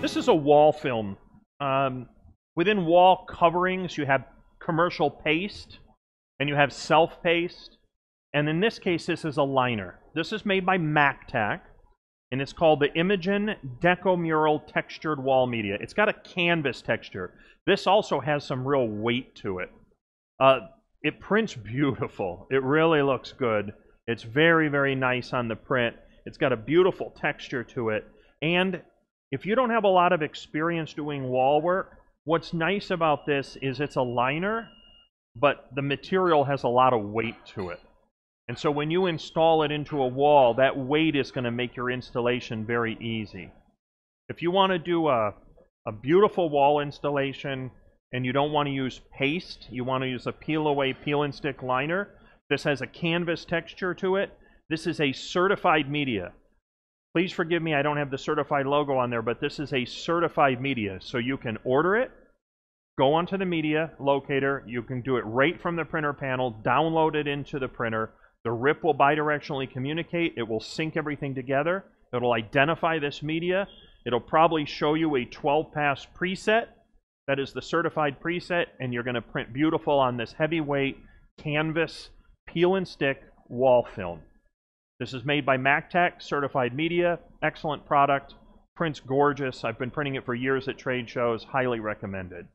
This is a wall film. Within wall coverings, you have commercial paste, and you have self-paste. And in this case, this is a liner. This is made by MacTac, and it's called the Imogen Deco-Mural Textured Wall Media. It's got a canvas texture. This also has some real weight to it. It prints beautiful. It really looks good. It's very, very nice on the print. It's got a beautiful texture to it. And if you don't have a lot of experience doing wall work, what's nice about this is it's a liner, but the material has a lot of weight to it. And so when you install it into a wall, that weight is going to make your installation very easy. If you want to do a beautiful wall installation and you don't want to use paste, you want to use a peel-away, peel-and-stick liner, this has a canvas texture to it. This is a certified media. Please forgive me, I don't have the certified logo on there, but this is a certified media. So you can order it, go onto the media locator, you can do it right from the printer panel, download it into the printer. The RIP will bidirectionally communicate, it will sync everything together, it'll identify this media, it'll probably show you a 12-pass preset, that is the certified preset, and you're going to print beautiful on this heavyweight canvas peel and stick wall film. This is made by MacTac, certified media, excellent product, prints gorgeous. I've been printing it for years at trade shows, highly recommended.